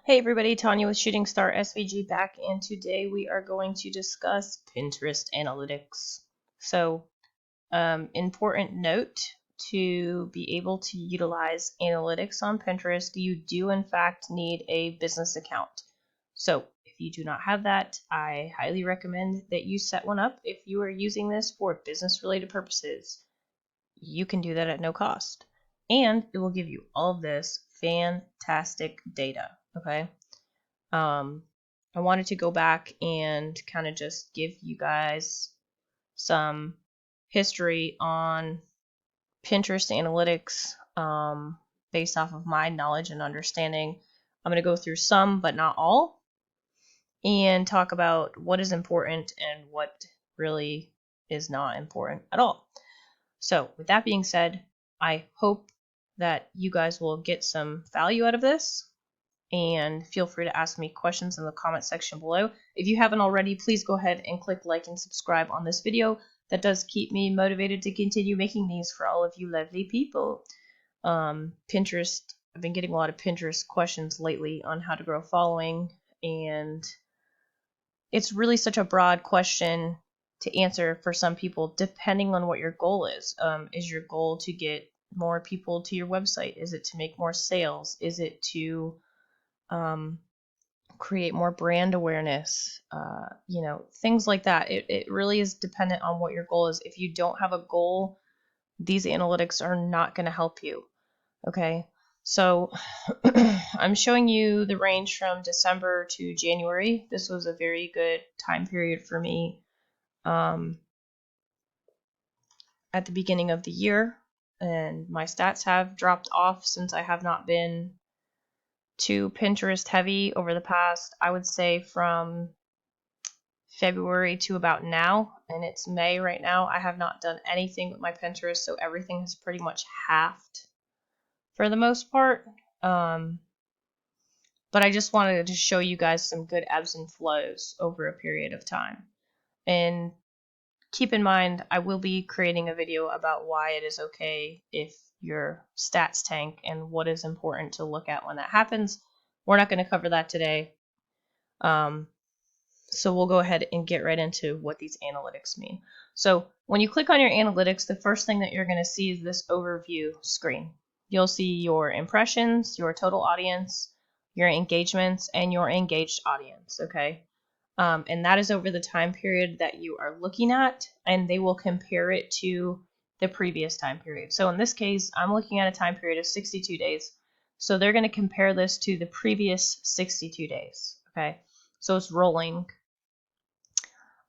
Hey everybody, Tanya with Shooting Star SVG back, and today we are going to discuss Pinterest analytics. So, important note, to be able to utilize analytics on Pinterest, you do in fact need a business account. So, if you do not have that, I highly recommend that you set one up. If you are using this for business related purposes, you can do that at no cost. And it will give you all of this fantastic data, okay? I wanted to go back and kind of just give you guys some history on Pinterest analytics based off of my knowledge and understanding. I'm going to go through some, but not all, and talk about what is important and what really is not important at all. So, with that being said, I hope that you guys will get some value out of this. And feel free to ask me questions in the comment section below. If you haven't already, please go ahead and click like and subscribe on this video. That does keep me motivated to continue making these for all of you lovely people. Pinterest, I've been getting a lot of Pinterest questions lately on how to grow following, and it's really such a broad question to answer for some people depending on what your goal is. Is your goal to get more people to your website? Is it to make more sales? Is it to create more brand awareness, things like that. It really is dependent on what your goal is. If you don't have a goal, these analytics are not going to help you. Okay, so I'm showing you the range from December to January. This was a very good time period for me at the beginning of the year, and my stats have dropped off since I have not been to Pinterest heavy over the past, I would say, from February to about now, and it's May right now. I have not done anything with my Pinterest, so everything has pretty much halved for the most part. But I just wanted to show you guys some good ebbs and flows over a period of time. And keep in mind, I will be creating a video about why it is okay if your stats tank and what is important to look at when that happens. We're not going to cover that today. So we'll go ahead and get right into what these analytics mean. So when you click on your analytics, the first thing that you're going to see is this overview screen. You'll see your impressions, your total audience, your engagements, and your engaged audience, okay? And that is over the time period that you are looking at, and they will compare it to the previous time period. So in this case, I'm looking at a time period of 62 days. So they're going to compare this to the previous 62 days, okay? So it's rolling.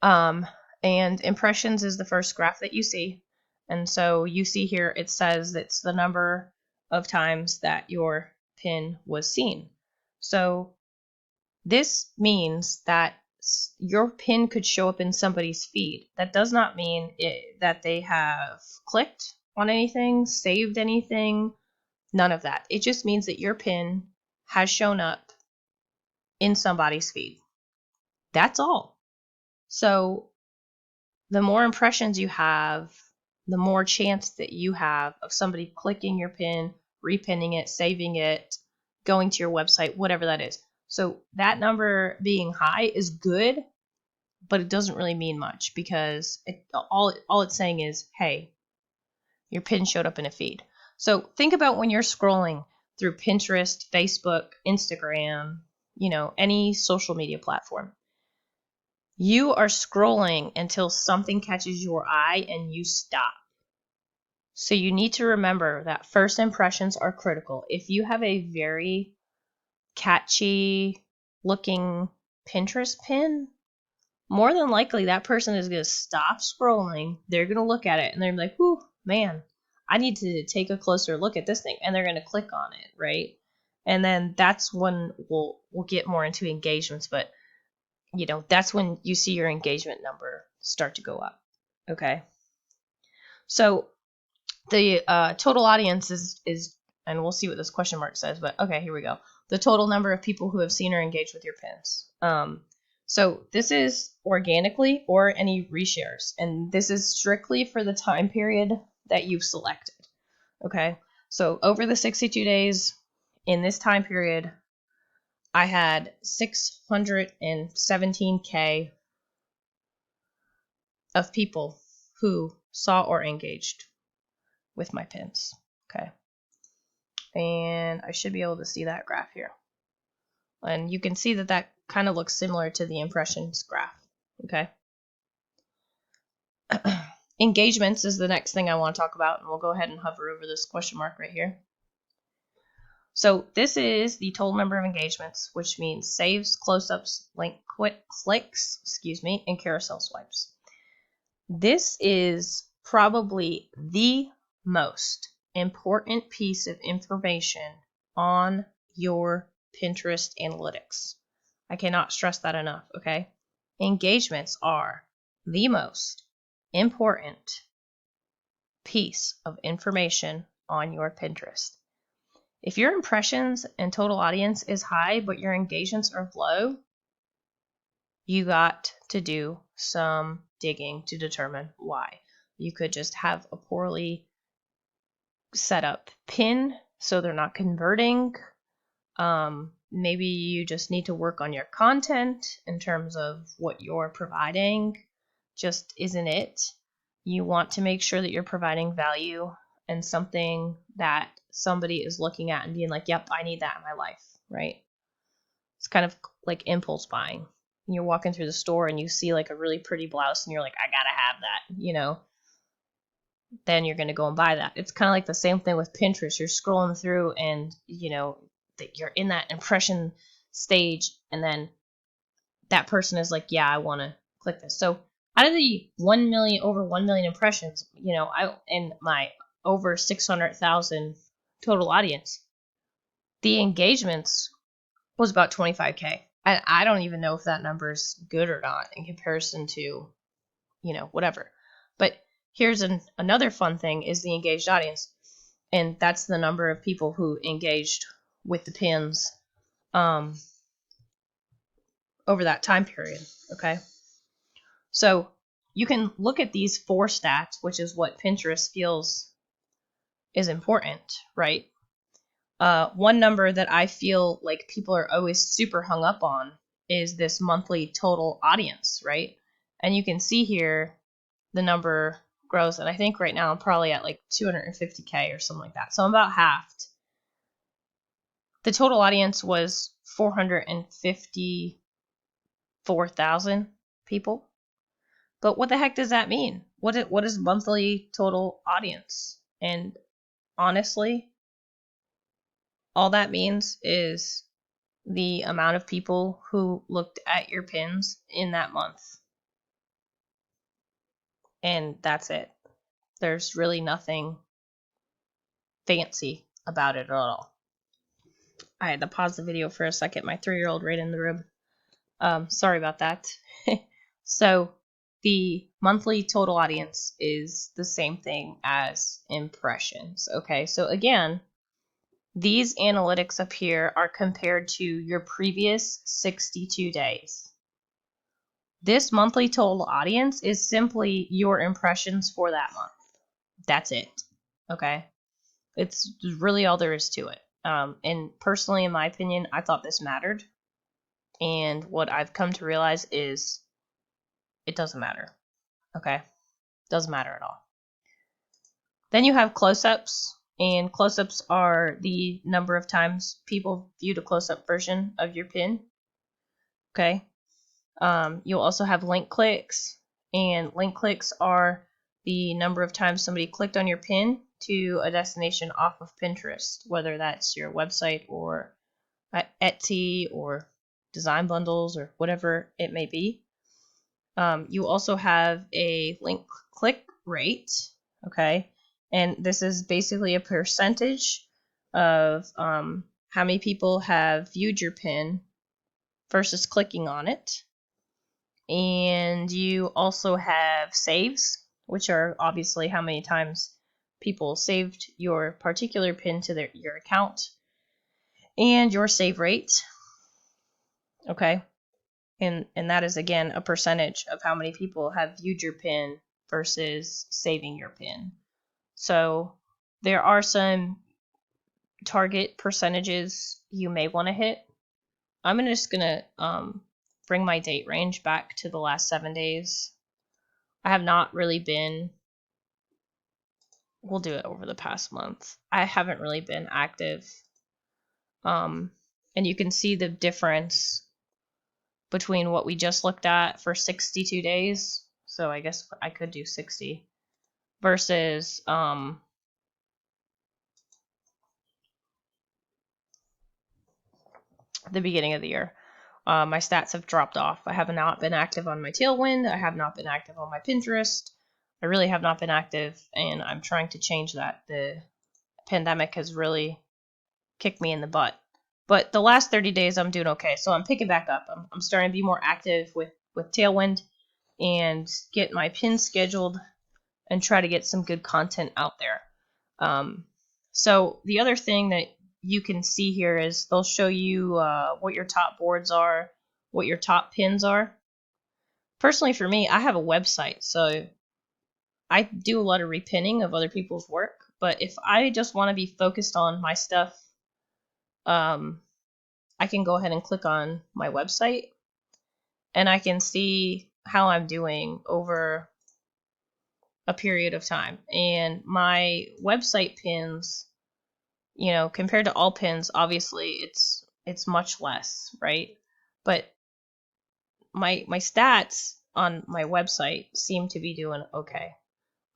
And impressions is the first graph that you see. And so you see here, it says it's the number of times that your pin was seen. So this means that your pin could show up in somebody's feed. That does not mean that they have clicked on anything, saved anything, none of that. It just means that your pin has shown up in somebody's feed. That's all. So the more impressions you have, the more chance that you have of somebody clicking your pin, repinning it, saving it, going to your website, whatever that is. So that number being high is good, but it doesn't really mean much because all it's saying is, hey, your pin showed up in a feed. So think about when you're scrolling through Pinterest, Facebook, Instagram, any social media platform. You are scrolling until something catches your eye and you stop. So you need to remember that first impressions are critical. If you have a very catchy looking Pinterest pin, more than likely that person is going to stop scrolling. They're going to look at it and they're like, "Whew, man, I need to take a closer look at this thing." And they're going to click on it, right? And then that's when we'll get more into engagements, but that's when you see your engagement number start to go up. Okay. So the total audience is, and we'll see what this question mark says, but okay, here we go. The total number of people who have seen or engaged with your pins. So this is organically or any reshares, and this is strictly for the time period that you've selected. Okay. So over the 62 days in this time period, I had 617K of people who saw or engaged with my pins. Okay. And I should be able to see that graph here. And you can see that that kind of looks similar to the impressions graph. Okay. Engagements is the next thing I want to talk about, and we'll go ahead and hover over this question mark right here. So this is the total number of engagements, which means saves, close-ups, link clicks, and carousel swipes. This is probably the most important piece of information on your Pinterest analytics. I cannot stress that enough, okay? Engagements are the most important piece of information on your Pinterest. If your impressions and total audience is high, but your engagements are low, you got to do some digging to determine why. You could just have a poorly set up pin, so they're not converting. Maybe you just need to work on your content in terms of what you're providing just isn't it. You want to make sure that you're providing value and something that somebody is looking at and being like, yep, I need that in my life, right? It's kind of like impulse buying. You're walking through the store and you see like a really pretty blouse and you're like, I gotta have that, then you're going to go and buy that. It's kind of like the same thing with Pinterest. You're scrolling through and, that you're in that impression stage, and then that person is like, yeah, I want to click this. So out of the over 1 million impressions, in my over 600,000 total audience, the engagements was about 25K. I don't even know if that number is good or not in comparison to, whatever. But here's another fun thing is the engaged audience. And that's the number of people who engaged with the pins over that time period, okay? So you can look at these 4 stats, which is what Pinterest feels is important, right? One number that I feel like people are always super hung up on is this monthly total audience, right? And you can see here the number grows, and I think right now I'm probably at like 250K or something like that. So I'm about halved. The total audience was 454,000 people. But what the heck does that mean? What is monthly total audience? And honestly, all that means is the amount of people who looked at your pins in that month. And that's it. There's really nothing fancy about it at all. I had to pause the video for a second. My 3-year-old right in the room. Sorry about that. So the monthly total audience is the same thing as impressions. Okay, so again, these analytics up here are compared to your previous 62 days. This monthly total audience is simply your impressions for that month. That's it. Okay, it's really all there is to it. And personally, in my opinion, I thought this mattered. And what I've come to realize is it doesn't matter. Okay? Doesn't matter at all. Then you have close-ups, and close-ups are the number of times people viewed a close-up version of your pin. Okay? You'll also have link clicks, and link clicks are the number of times somebody clicked on your pin to a destination off of Pinterest, whether that's your website or Etsy or design bundles or whatever it may be. You also have a link click rate, okay? And this is basically a percentage of how many people have viewed your pin versus clicking on it. And you also have saves, which are obviously how many times people saved your particular pin to your account, and your save rate, okay? And that is, again, a percentage of how many people have viewed your pin versus saving your pin. So there are some target percentages you may want to hit. I'm just gonna bring my date range back to the last 7 days. I have not really been, we'll do it over the past month. I haven't really been active. And you can see the difference between what we just looked at for 62 days. So I guess I could do 60 versus the beginning of the year. My stats have dropped off. I have not been active on my Tailwind. I have not been active on my Pinterest. I really have not been active, and I'm trying to change that. The pandemic has really kicked me in the butt. But the last 30 days, I'm doing okay. So I'm picking back up. I'm starting to be more active with Tailwind and get my pins scheduled and try to get some good content out there. So the other thing that you can see here is they'll show you what your top boards are, what your top pins are. Personally, for me, I have a website, so I do a lot of repinning of other people's work. But if I just want to be focused on my stuff, I can go ahead and click on my website, and I can see how I'm doing over a period of time. And my website pins, compared to all pins, obviously it's much less, right? But my stats on my website seem to be doing okay.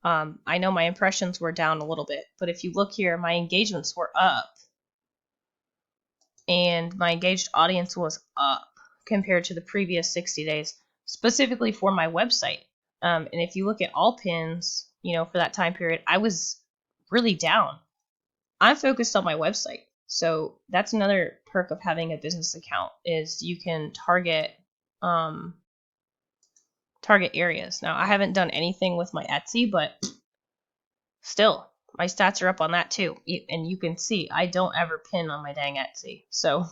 I know my impressions were down a little bit, but if you look here, my engagements were up, and my engaged audience was up compared to the previous 60 days, specifically for my website. And if you look at all pins, for that time period, I was really down. I'm focused on my website. So that's another perk of having a business account is you can target areas. Now, I haven't done anything with my Etsy, but still, my stats are up on that too. And you can see I don't ever pin on my dang Etsy. So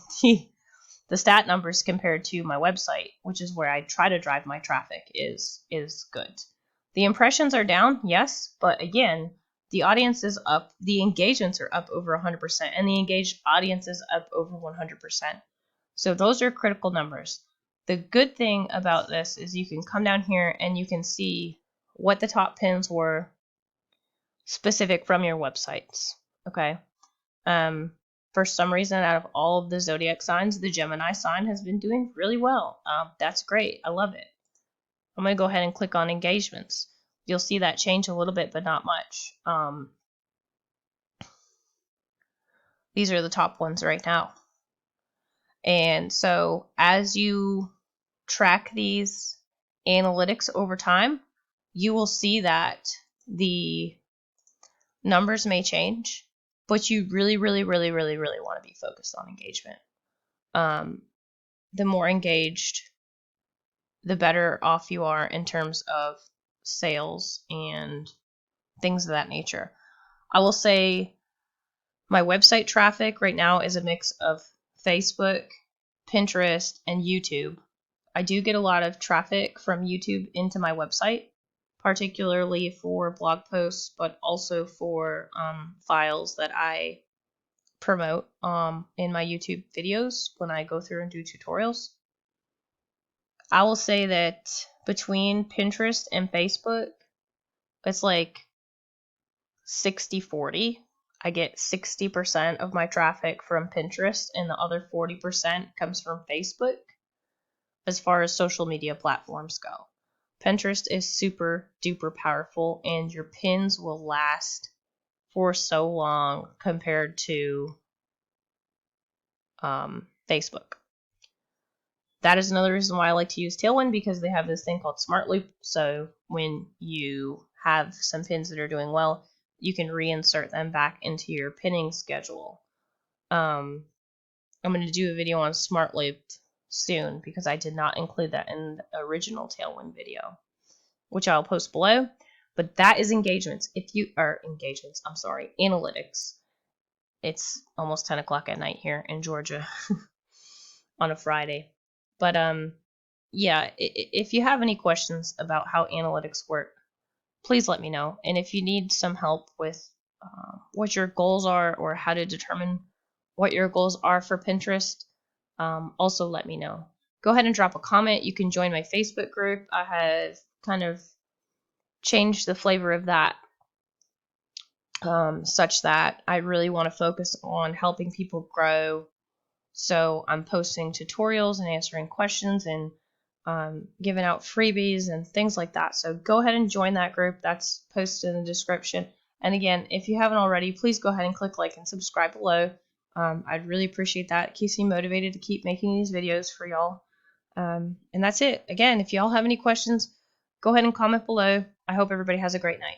the stat numbers compared to my website, which is where I try to drive my traffic, is good. The impressions are down, yes, but again, the audience is up, the engagements are up over 100%, and the engaged audience is up over 100%. So those are critical numbers. The good thing about this is you can come down here and you can see what the top pins were specific from your websites, okay? For some reason, out of all of the zodiac signs, the Gemini sign has been doing really well. That's great. I love it. I'm going to go ahead and click on engagements. You'll see that change a little bit, but not much. These are the top ones right now. And so as you track these analytics over time, you will see that the numbers may change, but you really, really, really, really, really want to be focused on engagement. The more engaged, the better off you are in terms of sales and things of that nature. I will say my website traffic right now is a mix of Facebook, Pinterest, and YouTube. I do get a lot of traffic from YouTube into my website, particularly for blog posts, but also for files that I promote in my YouTube videos when I go through and do tutorials. I will say that between Pinterest and Facebook, it's like 60-40. I get 60% of my traffic from Pinterest, and the other 40% comes from Facebook as far as social media platforms go. Pinterest is super duper powerful, and your pins will last for so long compared to Facebook. That is another reason why I like to use Tailwind, because they have this thing called Smart Loop. So when you have some pins that are doing well, you can reinsert them back into your pinning schedule. I'm going to do a video on Smart Loop soon because I did not include that in the original Tailwind video, which I'll post below. But that is engagements. Analytics. It's almost 10 o'clock at night here in Georgia on a Friday. But yeah, if you have any questions about how analytics work, please let me know. And if you need some help with what your goals are or how to determine what your goals are for Pinterest, also let me know. Go ahead and drop a comment. You can join my Facebook group. I have kind of changed the flavor of that such that I really want to focus on helping people grow. So I'm posting tutorials and answering questions and giving out freebies and things like that. So go ahead and join that group. That's posted in the description. And again, if you haven't already, please go ahead and click like and subscribe below. I'd really appreciate that. It keeps me motivated to keep making these videos for y'all. And that's it. Again, if y'all have any questions, go ahead and comment below. I hope everybody has a great night.